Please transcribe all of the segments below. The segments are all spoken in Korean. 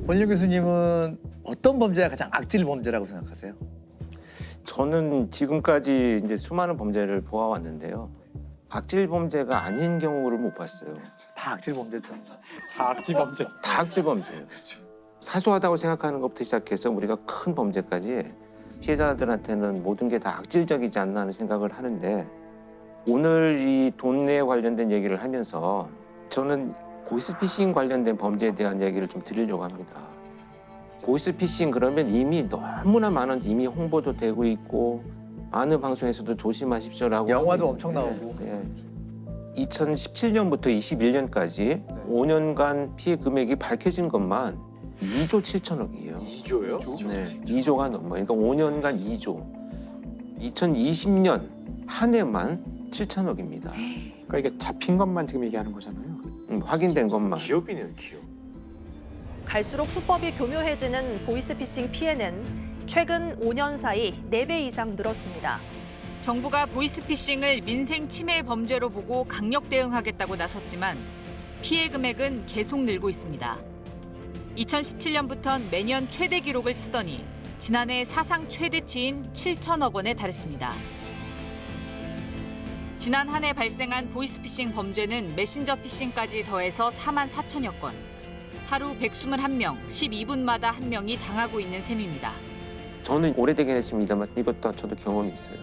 권율 교수님은 어떤 범죄가 가장 악질 범죄라고 생각하세요? 저는 지금까지 이제 수많은 범죄를 보아왔는데요. 악질 범죄가 아닌 경우를 못 봤어요. 다 악질 범죄죠. 다 악질 범죄. 다 악질 범죄예요. 사소하다고 생각하는 것부터 시작해서 우리가 큰 범죄까지 피해자들한테는 모든 게 다 악질적이지 않나 하는 생각을 하는데 오늘 이 돈에 관련된 얘기를 하면서 저는 보이스피싱 관련된 범죄에 대한 얘기를 좀 드리려고 합니다. 보이스피싱 그러면 이미 너무나 많은 이미 홍보도 되고 있고 많은 방송에서도 조심하십시오라고 영화도 하고 엄청 나오고. 네. 2017년부터 21년까지 5년간 피해 금액이 밝혀진 것만 2조 7천억이에요. 2조요? 네, 2조가 넘어요. 그러니까 5년간 2조. 2020년 한 해만 7천억입니다. 그러니까 이게 잡힌 것만 지금 얘기하는 거잖아요. 확인된 것만. 기업이네요, 기업. 갈수록 수법이 교묘해지는 보이스피싱 피해는 최근 5년 사이 4배 이상 늘었습니다. 정부가 보이스피싱을 민생 침해 범죄로 보고 강력 대응하겠다고 나섰지만 피해 금액은 계속 늘고 있습니다. 2017년부턴 매년 최대 기록을 쓰더니 지난해 사상 최대치인 7천억 원에 달했습니다. 지난 한 해 발생한 보이스피싱 범죄는 메신저 피싱까지 더해서 4만 4천여 건. 하루 121명, 12분마다 한 명이 당하고 있는 셈입니다. 저는 오래되긴 했습니다만 이것도 저도 경험이 있어요.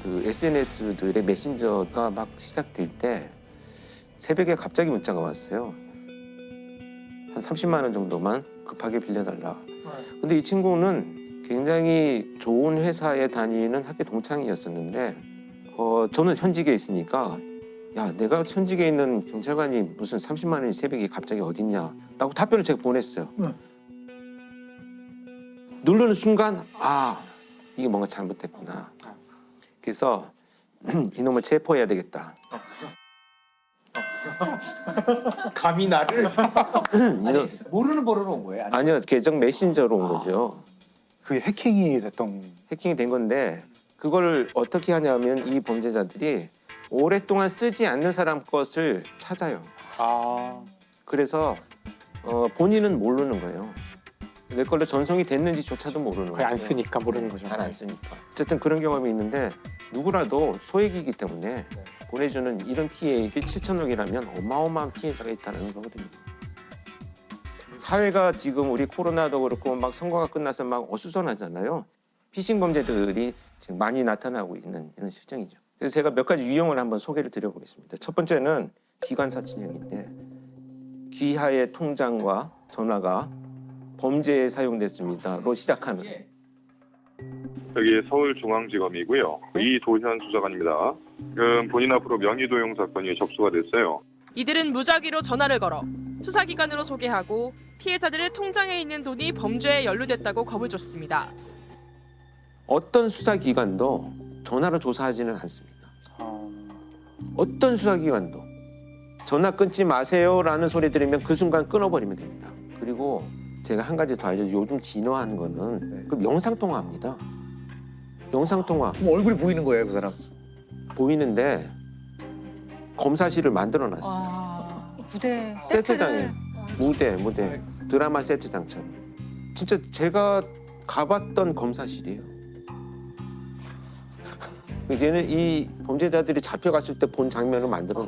그 SNS들의 메신저가 막 시작될 때 새벽에 갑자기 문자가 왔어요. 한 30만 원 정도만 급하게 빌려달라. 근데 이 친구는 굉장히 좋은 회사에 다니는 학교 동창이었었는데 저는 현직에 있으니까 야, 내가 현직에 있는 경찰관이 무슨 30만 원이 새벽에 갑자기 어딨냐 라고 답변을 제가 보냈어요. 누르는 순간 이게 뭔가 잘못됐구나. 그래서 이놈을 체포해야 되겠다. 감히 나를? 이놈, 모르는 번호로 온 거예요? 아니요, 계정 메신저로 온 거죠. 그게 해킹이 됐던. 해킹이 된 건데 그걸 어떻게 하냐면 이 범죄자들이 오랫동안 쓰지 않는 사람 것을 찾아요. 그래서 본인은 모르는 거예요. 내 걸로 전송이 됐는지조차도 모르는 거의 거예요. 안 쓰니까 모르는 거죠. 잘 안 쓰니까. 어쨌든 그런 경험이 있는데 누구라도 소액이기 때문에 보내주는 이런 피해액이 7천억이라면 어마어마한 피해자가 있다는 거거든요. 사회가 지금 우리 코로나도 그렇고 막 선거가 끝나서 막 어수선하잖아요. 피싱 범죄들이 지금 많이 나타나고 있는 이런 실정이죠. 그래서 제가 몇 가지 유형을 한번 소개를 드려보겠습니다. 첫 번째는 기관사칭형인데 귀하의 통장과 전화가 범죄에 사용됐습니다로 시작하는. 여기 서울중앙지검이고요. 이도현 수사관입니다. 지금 본인 앞으로 명의도용 사건이 접수가 됐어요. 이들은 무작위로 전화를 걸어 수사기관으로 소개하고 피해자들의 통장에 있는 돈이 범죄에 연루됐다고 겁을 줬습니다. 어떤 수사기관도 전화로 조사하지는 않습니다. 어떤 수사기관도 전화 끊지 마세요라는 소리 들으면 그 순간 끊어버리면 됩니다. 그리고 제가 한 가지 더 알려줘. 요즘 진화한 거는 그 영상통화합니다. 영상통화. 그럼 얼굴이 보이는 거예요, 그 사람? 보이는데 검사실을 만들어놨어요. 무대 세트장이에요. 무대 드라마 세트장처럼. 진짜 제가 가봤던 검사실이에요. 얘는 이 범죄자들이 잡혀갔을 때 본 장면을 만들어.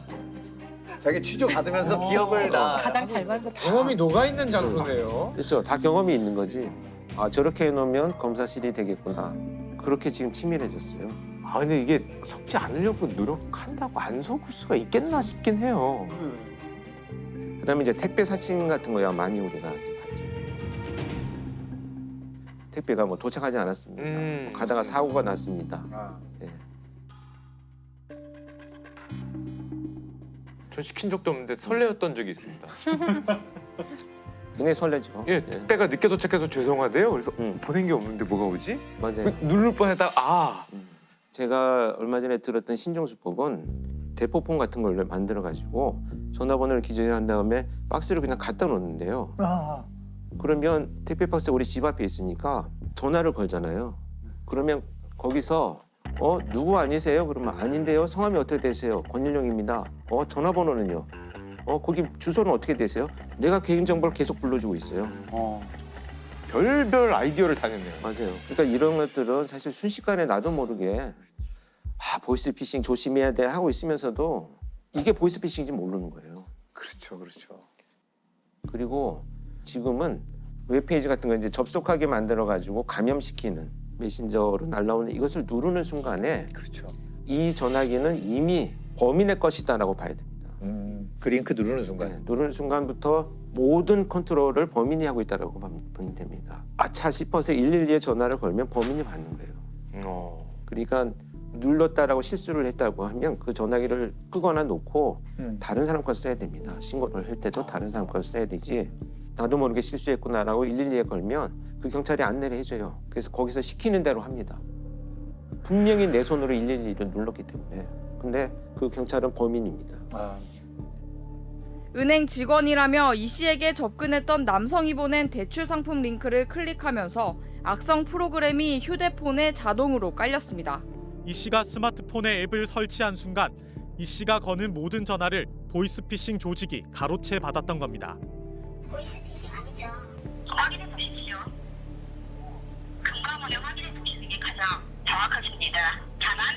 자기 취조 받으면서 기억을 다. 가장 잘 만든 경험이 녹아있는 장소네요. 그렇죠. 다 경험이 있는 거지. 저렇게 해놓으면 검사실이 되겠구나. 그렇게 지금 치밀해졌어요. 근데 이게 속지 않으려고 노력한다고 안 속을 수가 있겠나 싶긴 해요. 그다음에 이제 택배 사칭 같은 거야 많이 우리가 봤죠. 택배가 뭐 도착하지 않았습니다. 가다가 사고가 났습니다. 네. 전 시킨 적도 없는데 설레었던 적이 있습니다. 굉장히 설레죠. 예, 네. 택배가 늦게 도착해서 죄송하대요. 그래서 보낸 게 없는데 뭐가 오지? 맞아요. 누를 뻔했다가 제가 얼마 전에 들었던 신종수법은 대포폰 같은 걸 만들어가지고 전화번호를 기재한 다음에 박스를 그냥 갖다 놓는데요. 그러면 택배 박스 우리 집 앞에 있으니까 전화를 걸잖아요. 그러면 거기서 누구 아니세요? 그러면 아닌데요. 성함이 어떻게 되세요? 권일용입니다. 전화번호는요? 거기 주소는 어떻게 되세요? 내가 개인정보를 계속 불러주고 있어요. 별별 아이디어를 다 냈네요. 맞아요. 그러니까 이런 것들은 사실 순식간에 나도 모르게 보이스피싱 조심해야 돼 하고 있으면서도 이게 보이스피싱인지 모르는 거예요. 그렇죠, 그렇죠. 그리고 지금은 웹페이지 같은 거 이제 접속하게 만들어가지고 감염시키는 메신저로 날라오는 이것을 누르는 순간에 그렇죠. 이 전화기는 이미 범인의 것이다라고 봐야 됩니다. 그 링크 누르는 순간. 네, 누르는 순간부터 모든 컨트롤을 범인이 하고 있다라고 보면 됩니다. 아차 싶어서 112에 전화를 걸면 범인이 받는 거예요. 그러니까 눌렀다라고 실수를 했다고 하면 그 전화기를 끄거나 놓고 다른 사람 걸 써야 됩니다. 신고를 할 때도 다른 사람 걸 써야 되지. 나도 모르게 실수했구나라고 112에 걸면 그 경찰이 안내를 해줘요. 그래서 거기서 시키는 대로 합니다. 분명히 내 손으로 112를 눌렀기 때문에. 근데 그 경찰은 범인입니다. 은행 직원이라며 이 씨에게 접근했던 남성이 보낸 대출 상품 링크를 클릭하면서 악성 프로그램이 휴대폰에 자동으로 깔렸습니다. 이 씨가 스마트폰에 앱을 설치한 순간 이 씨가 거는 모든 전화를 보이스피싱 조직이 가로채 받았던 겁니다. 보이스피싱 아니죠? 확인해 보십시오. 금감원에 확인해 보시는 게 가장 정확하십니다. 다만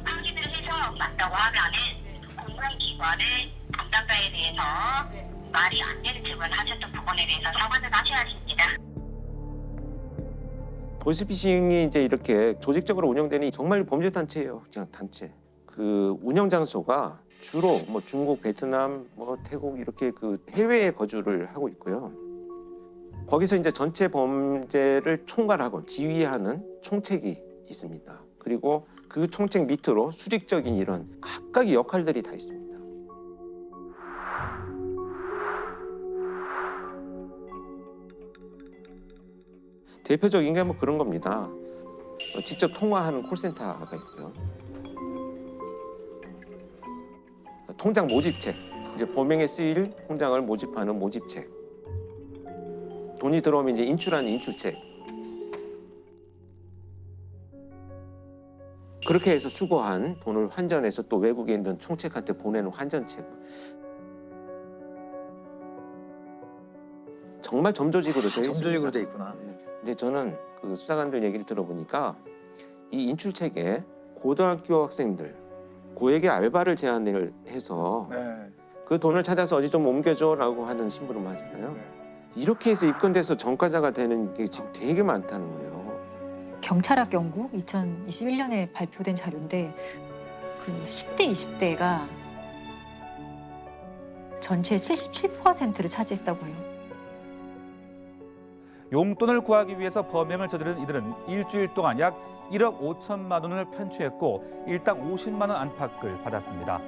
확인을 해서 맞다고 하면은 공공기관의 담당자에 대해서 말이 안 되는 질문을 하셨던 부분에 대해서 사과는 하셔야 하십니다. 보이스피싱이 이제 이렇게 조직적으로 운영되는 정말 범죄 단체예요. 그냥 단체. 그 운영 장소가 주로 뭐 중국, 베트남, 뭐 태국 이렇게 그 해외에 거주를 하고 있고요. 거기서 이제 전체 범죄를 총괄하고 지휘하는 총책이 있습니다. 그리고 그 총책 밑으로 수직적인 이런 각각의 역할들이 다 있습니다. 대표적인 게 뭐 그런 겁니다. 직접 통화하는 콜센터가 있고요. 통장 모집책, 이제 범행에 쓰일 통장을 모집하는 모집책. 돈이 들어오면 이제 인출하는 인출책. 그렇게 해서 수거한 돈을 환전해서 또 외국에 있는 총책한테 보내는 환전책. 정말 점조직으로 되어 있습니다. 점조직으로 돼 있구나. 근데 저는 그 수사관들 얘기를 들어보니까 이 인출책에 고등학교 학생들 고액의 알바를 제안을 해서 그 돈을 찾아서 어디 좀 옮겨줘라고 하는 심부름 하잖아요. 이렇게 해서 입건돼서 전과자가 되는 게 지금 되게 많다는 거예요. 경찰학 연구 2021년에 발표된 자료인데 그 10대, 20대가 전체의 77%를 차지했다고 해요. 용돈을 구하기 위해서 범행을 저지른 이들은 일주일 동안 약 1억 5천만 원을 편취했고 일당 50만 원 안팎을 받았습니다.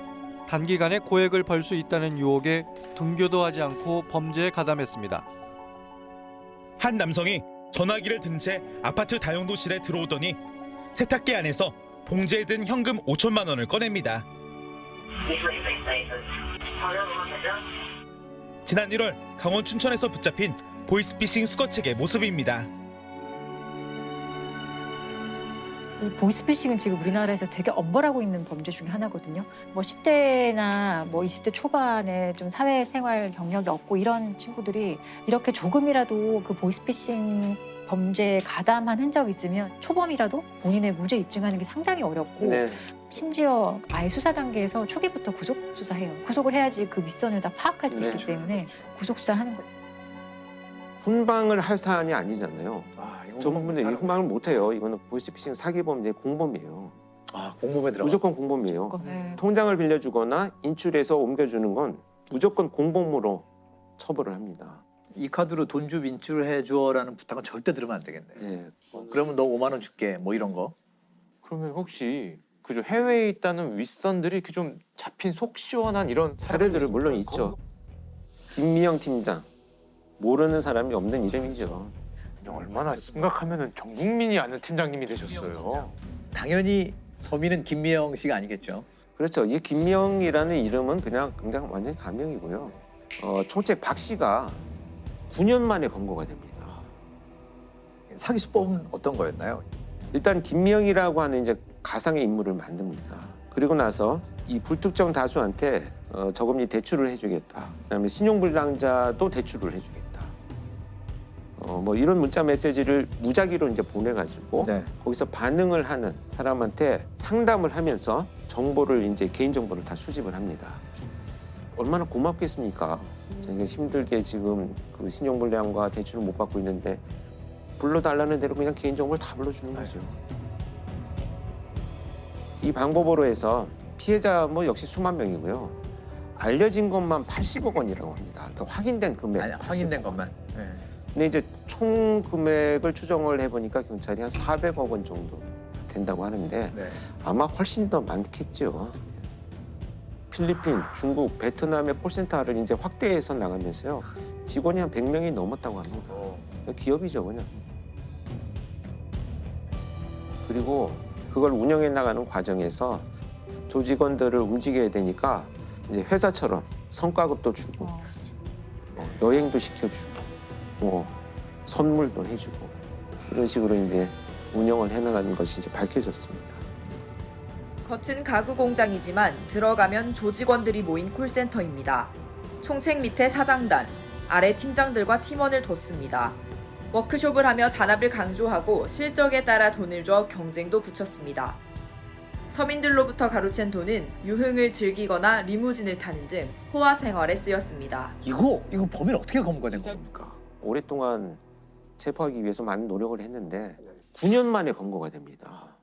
단기간에 고액을 벌 수 있다는 유혹에 등교도 하지 않고 범죄에 가담했습니다. 한 남성이 전화기를 든 채 아파트 다용도실에 들어오더니 세탁기 안에서 봉지에 든 현금 5천만 원을 꺼냅니다. 지난 1월 강원 춘천에서 붙잡힌 보이스피싱 수거책의 모습입니다. 이 보이스피싱은 지금 우리나라에서 되게 엄벌하고 있는 범죄 중에 하나거든요. 뭐 10대나 뭐 20대 초반에 좀 사회생활 경력이 없고 이런 친구들이 이렇게 조금이라도 그 보이스피싱 범죄에 가담한 흔적이 있으면 초범이라도 본인의 무죄 입증하는 게 상당히 어렵고 심지어 아예 수사 단계에서 초기부터 구속 수사해요. 구속을 해야지 그 윗선을 다 파악할 수 있기 때문에 구속 수사하는 거예요. 훈방을 할 사안이 아니잖아요. 저분들 훈방을 못 해요. 이거는 보이스피싱 사기 범죄 공범이에요. 공범에 들어가. 무조건 공범이에요. 통장을 빌려주거나 인출해서 옮겨주는 건 무조건 공범으로 처벌을 합니다. 이 카드로 돈 좀 인출해 주어라는 부탁은 절대 들으면 안 되겠네. 그러면 너 5만 원 줄게. 뭐 이런 거. 그러면 혹시 그죠 해외에 있다는 윗선들이 그 좀 잡힌 속 시원한 이런 사례들은 물론 있죠. 김미영 팀장. 모르는 사람이 없는 이름이죠. 얼마나 심각하면은 전 국민이 아는 팀장님이 되셨어요. 당연히 범인은 김미영 씨가 아니겠죠. 그렇죠. 이 김미영이라는 이름은 그냥 완전히 가명이고요. 총책 박 씨가 9년 만에 검거가 됩니다. 사기 수법은 어떤 거였나요? 일단 김미영이라고 하는 이제 가상의 인물을 만듭니다. 그리고 나서 이 불특정 다수한테 저금리 대출을 해주겠다. 그다음에 신용불량자도 대출을 해주겠다. 뭐 이런 문자 메시지를 무작위로 이제 보내가지고 네. 거기서 반응을 하는 사람한테 상담을 하면서 정보를 이제 개인 정보를 다 수집을 합니다. 얼마나 고맙겠습니까? 저희가 힘들게 지금 그 신용불량과 대출을 못 받고 있는데 불러달라는 대로 그냥 개인 정보를 다 불러주는 거죠. 이 방법으로 해서 피해자 뭐 역시 수만 명이고요. 알려진 것만 80억 원이라고 합니다. 그러니까 확인된 금액. 아니, 확인된 것만. 네. 근데 이제 총 금액을 추정을 해보니까 경찰이 한 400억 원 정도 된다고 하는데 네. 아마 훨씬 더 많겠죠. 필리핀, 중국, 베트남의 콜센터를 이제 확대해서 나가면서요. 직원이 한 100명이 넘었다고 합니다. 기업이죠, 그냥. 그리고 그걸 운영해 나가는 과정에서 조직원들을 움직여야 되니까 이제 회사처럼 성과급도 주고 여행도 시켜주고 뭐 선물도 해주고 이런 식으로 이제 운영을 해나가는 것이 이제 밝혀졌습니다. 겉은 가구 공장이지만 들어가면 조직원들이 모인 콜센터입니다. 총책 밑에 사장단, 아래 팀장들과 팀원을 뒀습니다. 워크숍을 하며 단합을 강조하고 실적에 따라 돈을 줘 경쟁도 붙였습니다. 서민들로부터 가로챈 돈은 유흥을 즐기거나 리무진을 타는 등 호화 생활에 쓰였습니다. 이거 범인 어떻게 검거가 된 겁니까? 오랫동안 체포하기 위해서 많은 노력을 했는데 9년 만에 검거가 됩니다.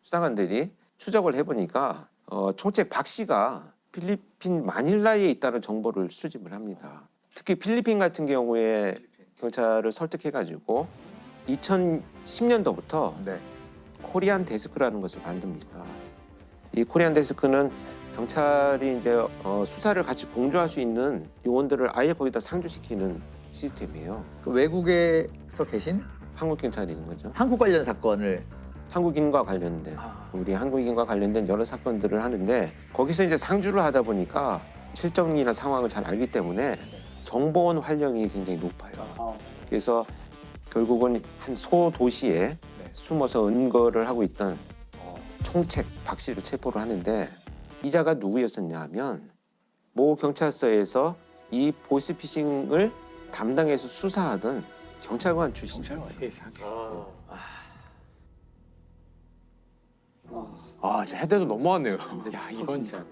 수사관들이 추적을 해보니까 총책 박 씨가 필리핀 마닐라에 있다는 정보를 수집을 합니다. 특히 필리핀 같은 경우에 경찰을 설득해가지고 2010년도부터 네. 코리안 데스크라는 것을 만듭니다. 이 코리안 데스크는 경찰이 이제 수사를 같이 공조할 수 있는 요원들을 아예 거기다 상주시키는 시스템이에요. 그 외국에서 계신 한국 경찰이 있는 거죠. 한국 관련 사건을 한국인과 관련된 우리 한국인과 관련된 여러 사건들을 하는데 거기서 이제 상주를 하다 보니까 실정이나 상황을 잘 알기 때문에 정보원 활용이 굉장히 높아요. 그래서 결국은 한 소도시에 숨어서 은거를 하고 있던 총책 박 씨를 체포를 하는데 이자가 누구였었냐 하면 모 경찰서에서 이 보이스피싱을 담당해서 수사하던 경찰관 출신이에요. 진짜 해대도 너무하네요. 야, 이건 진짜.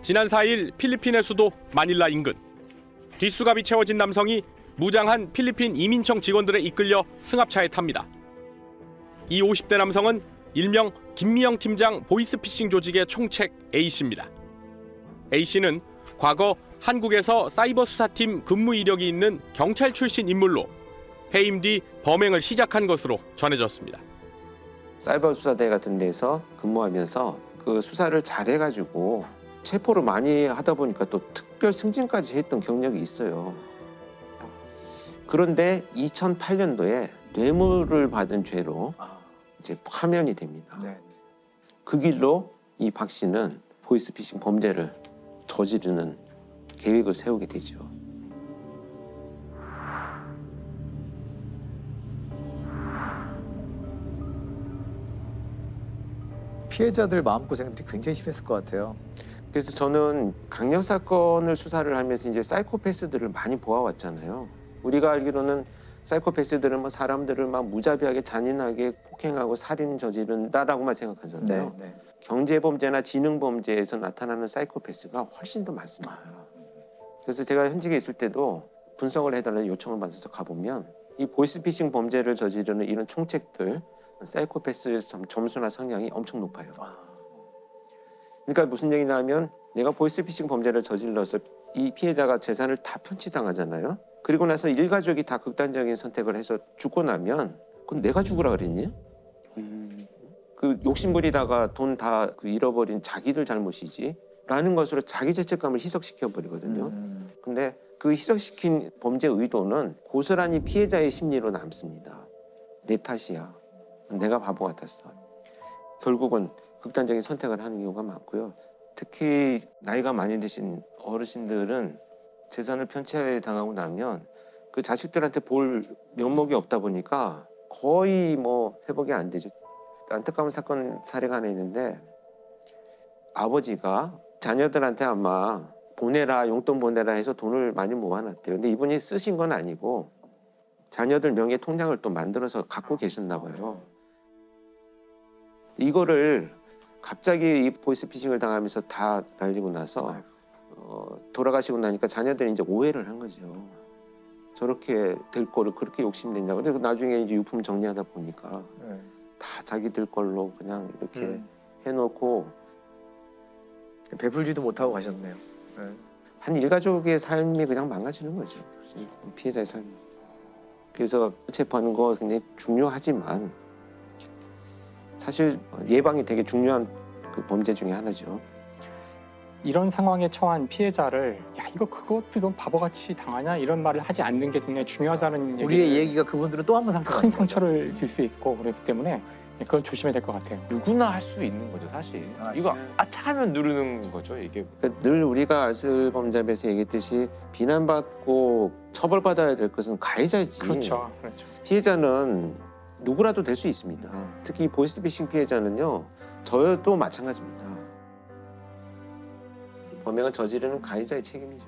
지난 4일 필리핀의 수도 마닐라 인근. 뒷수갑이 채워진 남성이 무장한 필리핀 이민청 직원들에 이끌려 승합차에 탑니다. 이 50대 남성은 일명 김미영 팀장 보이스피싱 조직의 총책 A씨입니다. A씨는 과거 한국에서 사이버 수사팀 근무 이력이 있는 경찰 출신 인물로 해임 뒤 범행을 시작한 것으로 전해졌습니다. 사이버 수사대 같은 데서 근무하면서 그 수사를 잘해가지고 체포를 많이 하다 보니까 또 특별 승진까지 했던 경력이 있어요. 그런데 2008년도에 뇌물을 받은 죄로 이제 파면이 됩니다. 네. 그 길로 이 박 씨는 보이스피싱 범죄를 저지르는 계획을 세우게 되죠. 피해자들 마음고생들이 굉장히 심했을 것 같아요. 그래서 저는 강력 사건을 수사를 하면서 이제 사이코패스들을 많이 보아왔잖아요. 우리가 알기로는 사이코패스들은 뭐 사람들을 막 무자비하게 잔인하게 폭행하고 살인 저지른다라고만 생각하잖아요. 네, 네. 경제범죄나 지능범죄에서 나타나는 사이코패스가 훨씬 더 많습니다. 그래서 제가 현직에 있을 때도 분석을 해달라는 요청을 받아서 가보면 이 보이스피싱 범죄를 저지르는 이런 총책들 사이코패스 점수나 성향이 엄청 높아요. 그러니까 무슨 얘기냐 하면 내가 보이스피싱 범죄를 저질러서 이 피해자가 재산을 다 편취당하잖아요. 그리고 나서 일가족이 다 극단적인 선택을 해서 죽고 나면 그건 내가 죽으라 그랬니? 그 욕심부리다가 돈 다 잃어버린 자기들 잘못이지 라는 것으로 자기 죄책감을 희석시켜버리거든요. 근데 그 희석시킨 범죄 의도는 고스란히 피해자의 심리로 남습니다. 내 탓이야. 내가 바보 같았어. 결국은 극단적인 선택을 하는 경우가 많고요. 특히 나이가 많이 드신 어르신들은 재산을 편취당하고 나면 그 자식들한테 볼 면목이 없다 보니까 거의 뭐 회복이 안 되죠. 안타까운 사건 사례가 하나 있는데 아버지가 자녀들한테 아마 보내라 용돈 보내라 해서 돈을 많이 모아놨대요. 근데 이분이 쓰신 건 아니고 자녀들 명의 통장을 또 만들어서 갖고 계셨나 봐요. 이거를 갑자기 이 보이스피싱을 당하면서 다 날리고 나서 돌아가시고 나니까 자녀들이 이제 오해를 한 거죠. 저렇게 될 거를 그렇게 욕심냈냐고. 근데 나중에 이제 유품 정리하다 보니까 다 자기들 걸로 그냥 이렇게 해놓고 베풀지도 못하고 가셨네요. 한 일가족의 삶이 그냥 망가지는 거죠. 피해자의 삶이. 그래서 체포하는 거 굉장히 중요하지만 사실 예방이 되게 중요한 그 범죄 중에 하나죠. 이런 상황에 처한 피해자를 야 이거 그것도 좀 바보같이 당하냐 이런 말을 하지 않는 게 굉장히 중요하다는 우리의 얘기가 그분들은 또 한 번 큰 상처를 줄 수 있고 그렇기 때문에 그걸 조심해야 될 것 같아요. 누구나 할 수 있는 거죠 사실. 이거 아차하면 누르는 거죠 이게. 그러니까 늘 우리가 알쓸범죄에서 얘기했듯이 비난받고 처벌받아야 될 것은 가해자이지. 그렇죠. 그렇죠. 피해자는 누구라도 될 수 있습니다. 특히 보이스피싱 피해자는요. 저도 마찬가지입니다. 범행을 저지르는 가해자의 책임이죠.